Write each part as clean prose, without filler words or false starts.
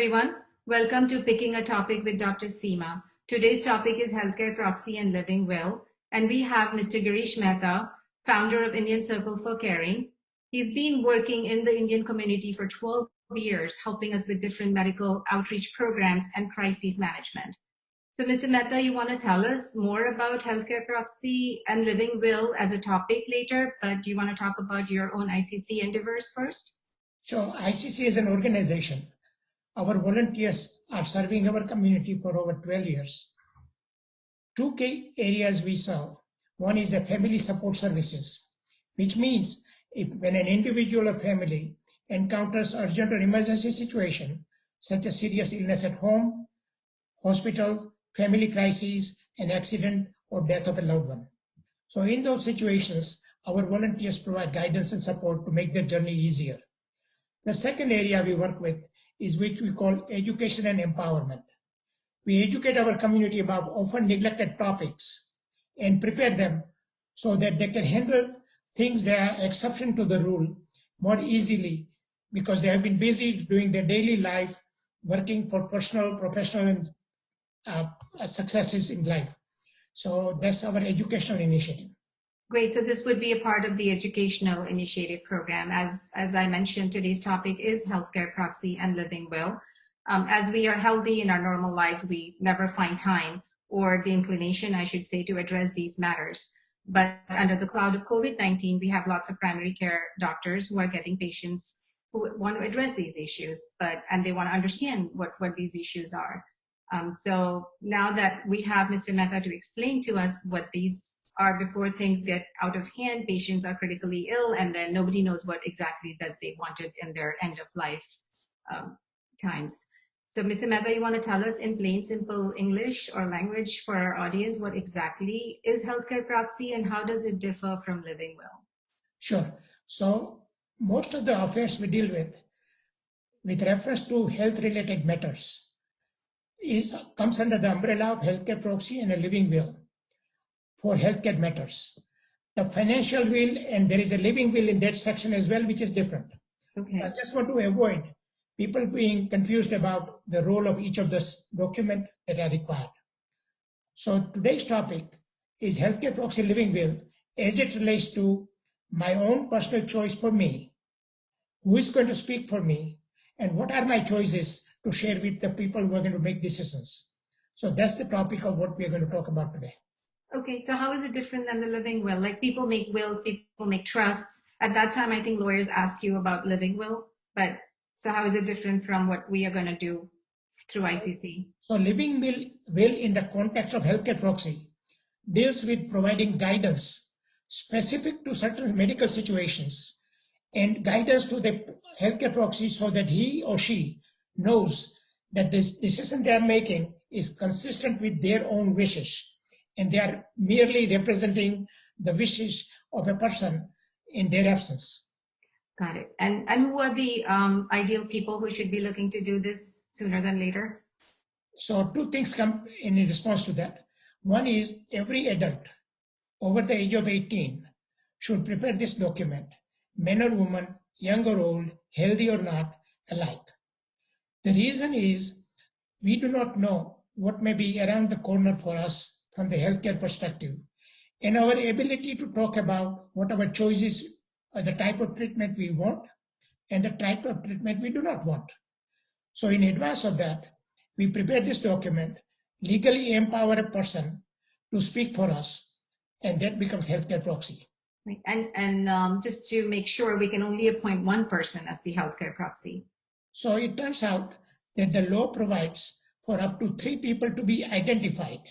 everyone. Welcome to Picking a Topic with Dr. Seema. Today's topic is healthcare proxy and living well. And we have Mr. Girish Mehta, founder of Indian Circle for Caring. He's been working in the Indian community for 12 years, helping us with different medical outreach programs and crisis management. So, Mr. Mehta, you want to tell us more about healthcare proxy and living well as a topic later, but do you want to talk about your own ICC endeavors first? So ICC is an organization. Our volunteers are serving our community for over 12 years. Two key areas we serve. One is a family support services, which means when an individual or family encounters urgent or emergency situation, such as serious illness at home, hospital, family crises, an accident, or death of a loved one. So in those situations, our volunteers provide guidance and support to make their journey easier. The second area we work with is which we call education and empowerment. We educate our community about often neglected topics and prepare them so that they can handle things that are exception to the rule more easily because they have been busy doing their daily life, working for personal, professional, and successes in life. So that's our educational initiative. Great. So this would be a part of the educational initiative program. As I mentioned, today's topic is healthcare proxy and living well. As we are healthy in our normal lives, we never find time or the inclination, I should say, to address these matters. But under the cloud of COVID-19, we have lots of primary care doctors who are getting patients who want to address these issues, and they want to understand what these issues are. So now that we have Mr. Mehta to explain to us what these are before things get out of hand, patients are critically ill, and then nobody knows what exactly that they wanted in their end of life times. So Mr. Mehta, you want to tell us in plain, simple English or language for our audience what exactly is healthcare proxy and how does it differ from living well? Sure. So most of the affairs we deal with reference to health-related matters, comes under the umbrella of healthcare proxy and a living will for healthcare matters. The financial will, and there is a living will in that section as well, which is different. Okay. I just want to avoid people being confused about the role of each of this document that are required. So today's topic is healthcare proxy living will as it relates to my own personal choice for me, who is going to speak for me, and what are my choices to share with the people who are going to make decisions. So that's the topic of what we are going to talk about today. Okay, so how is it different than the living will? Like people make wills, people make trusts. At that time, I think lawyers ask you about living will, but so how is it different from what we are going to do through ICC? So living will in the context of healthcare proxy deals with providing guidance specific to certain medical situations and guidance to the healthcare proxy so that he or she knows that this decision they are making is consistent with their own wishes and they are merely representing the wishes of a person in their absence. Got it. And who are the ideal people who should be looking to do this sooner than later? So two things come in response to that. One is every adult over the age of 18 should prepare this document, men or women, young or old, healthy or not, alike. The reason is we do not know what may be around the corner for us from the healthcare perspective, and our ability to talk about what our choices are, the type of treatment we want and the type of treatment we do not want. So in advance of that, we prepare this document, legally empower a person to speak for us, and that becomes healthcare proxy. Right. And just to make sure, we can only appoint one person as the healthcare proxy. So it turns out that the law provides for up to 3 people to be identified,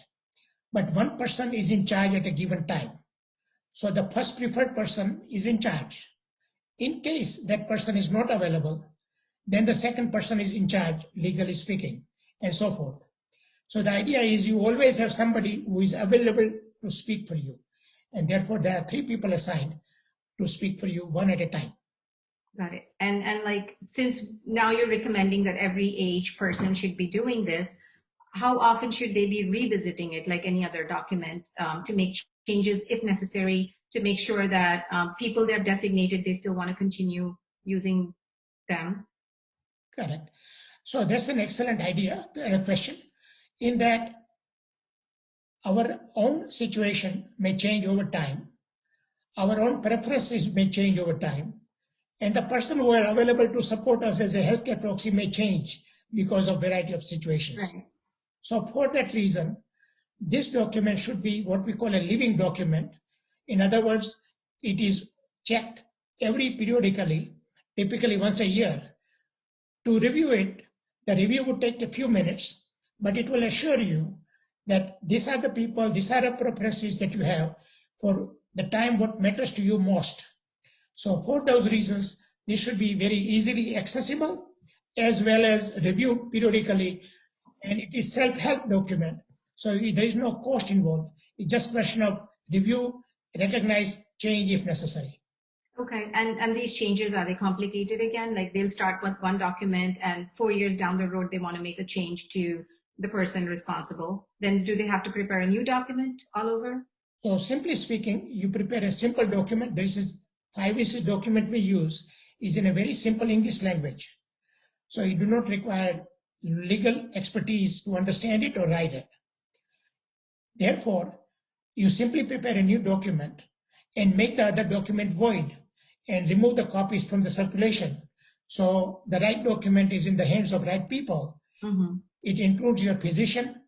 but one person is in charge at a given time. So the first preferred person is in charge. In case that person is not available, then the second person is in charge, legally speaking, and so forth. So the idea is you always have somebody who is available to speak for you. And therefore, there are 3 people assigned to speak for you, one at a time. Got it. And like, since now you're recommending that every age person should be doing this, how often should they be revisiting it like any other document to make changes if necessary, to make sure that people they have designated, they still want to continue using them? Correct. So that's an excellent idea and a question, in that our own situation may change over time, our own preferences may change over time, and the person who are available to support us as a healthcare proxy may change because of variety of situations. Right. So for that reason, this document should be what we call a living document. In other words, it is checked every periodically, typically once a year. To review it, the review would take a few minutes, but it will assure you that these are the people, these are the preferences that you have for the time what matters to you most. So for those reasons, this should be very easily accessible as well as reviewed periodically, and it is self-help document. So there is no cost involved. It's just a question of review, recognize, change if necessary. Okay, and these changes, are they complicated again? Like they'll start with one document and 4 years down the road, they want to make a change to the person responsible. Then do they have to prepare a new document all over? So simply speaking, you prepare a simple document. This is 5 document we use is in a very simple English language. So you do not require legal expertise to understand it or write it. Therefore, you simply prepare a new document and make the other document void and remove the copies from the circulation. So the right document is in the hands of right people. Mm-hmm. It includes your physician,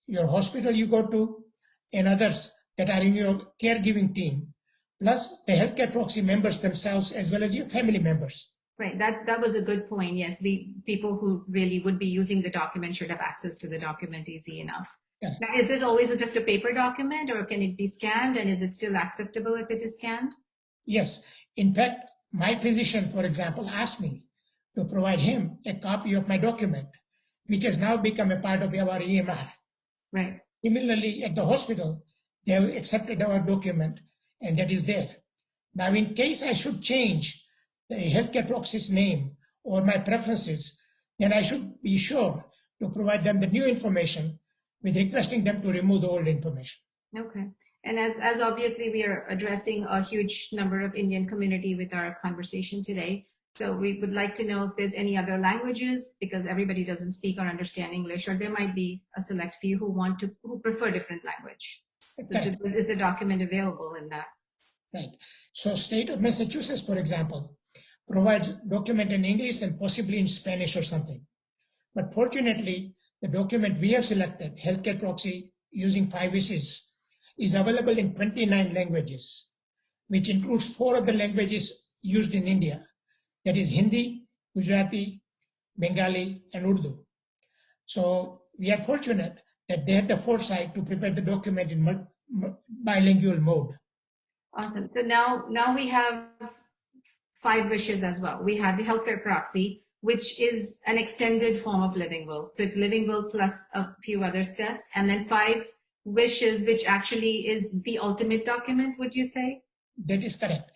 your hospital you go to, and others that are in your caregiving team, plus the healthcare proxy members themselves, as well as your family members. Right, that was a good point. Yes, people who really would be using the document should have access to the document easy enough. Yeah. Now, is this always just a paper document, or can it be scanned, and is it still acceptable if it is scanned? Yes. In fact, my physician, for example, asked me to provide him a copy of my document, which has now become a part of our EMR. Right. Similarly, at the hospital, they have accepted our document, and that is there. Now, in case I should change the healthcare proxy's name or my preferences, then I should be sure to provide them the new information with requesting them to remove the old information. Okay. And as obviously we are addressing a huge number of Indian community with our conversation today, so we would like to know if there's any other languages, because everybody doesn't speak or understand English, or there might be a select few who prefer different language. So is the document available in that? Right. So state of Massachusetts, for example, provides document in English and possibly in Spanish or something. But fortunately, the document we have selected, Healthcare Proxy using 5 wishes, is available in 29 languages, which includes 4 of the languages used in India. That is Hindi, Gujarati, Bengali, and Urdu. So we are fortunate that they had the foresight to prepare the document in bilingual mode. Awesome. So now we have 5 wishes as well. We have the healthcare proxy, which is an extended form of living will. So it's living will plus a few other steps, and then 5 wishes, which actually is the ultimate document, would you say? That is correct.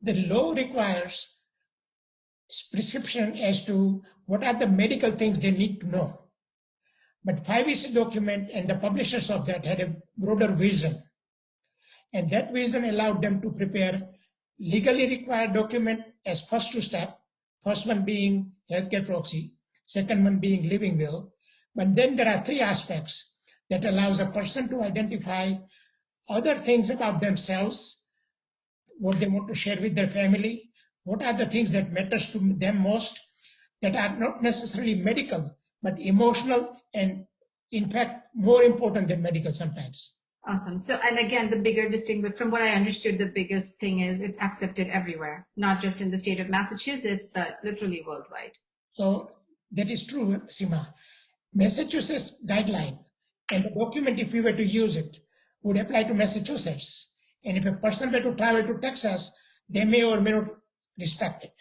The law requires prescription as to what are the medical things they need to know. But 5 document and the publishers of that had a broader vision. And that vision allowed them to prepare legally required document as first 2 steps. First one being healthcare proxy, second one being living will. But then there are 3 aspects that allows a person to identify other things about themselves, what they want to share with their family, what are the things that matters to them most, that are not necessarily medical, but emotional, and in fact, more important than medical sometimes. Awesome. So, and again, the bigger distinction, from what I understood, the biggest thing is it's accepted everywhere, not just in the state of Massachusetts, but literally worldwide. So that is true, Seema. Massachusetts guideline and the document, if we were to use it, would apply to Massachusetts. And if a person were to travel to Texas, they may or may not respect it.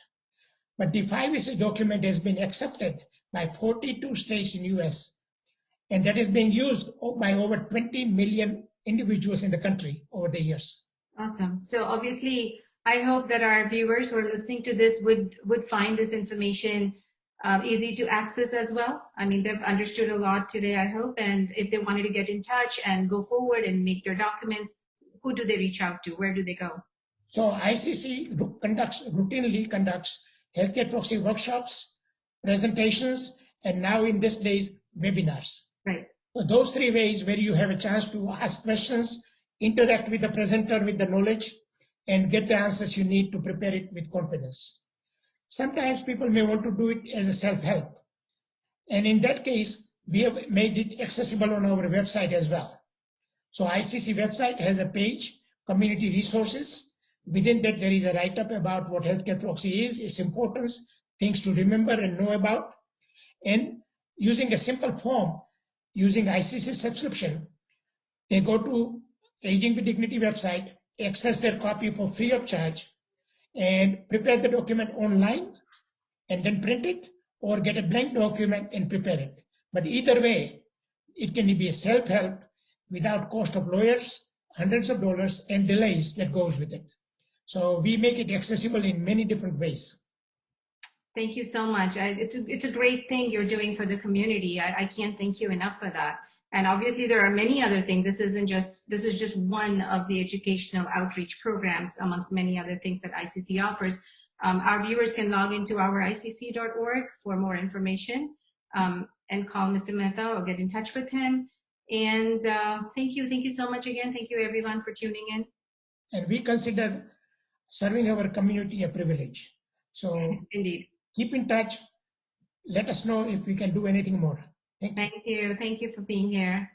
But the 5 document has been accepted by 42 states in US, and that is being used by over 20 million individuals in the country over the years. Awesome. So obviously, I hope that our viewers who are listening to this would find this information easy to access as well. I mean, they've understood a lot today, I hope, and if they wanted to get in touch and go forward and make their documents, who do they reach out to? Where do they go? So ICC routinely conducts healthcare proxy workshops, presentations, and now in these days, webinars. Right. So those 3 ways where you have a chance to ask questions, interact with the presenter with the knowledge, and get the answers you need to prepare it with confidence. Sometimes people may want to do it as a self-help. And in that case, we have made it accessible on our website as well. So ICC website has a page, community resources. Within that, there is a write-up about what healthcare proxy is, its importance, things to remember and know about. And using a simple form, using ICC subscription, they go to Aging with Dignity website, access their copy for free of charge, and prepare the document online, and then print it, or get a blank document and prepare it. But either way, it can be a self-help without cost of lawyers, hundreds of dollars, and delays that goes with it. So we make it accessible in many different ways. Thank you so much. It's a great thing you're doing for the community. I can't thank you enough for that. And obviously there are many other things. This is just one of the educational outreach programs amongst many other things that ICC offers. Our viewers can log into our icc.org for more information and call Mr. Mehta or get in touch with him. And thank you so much again. Thank you everyone for tuning in. And we consider serving our community a privilege. So indeed, keep in touch. Let us know if we can do anything more. Thank you. Thank you for being here.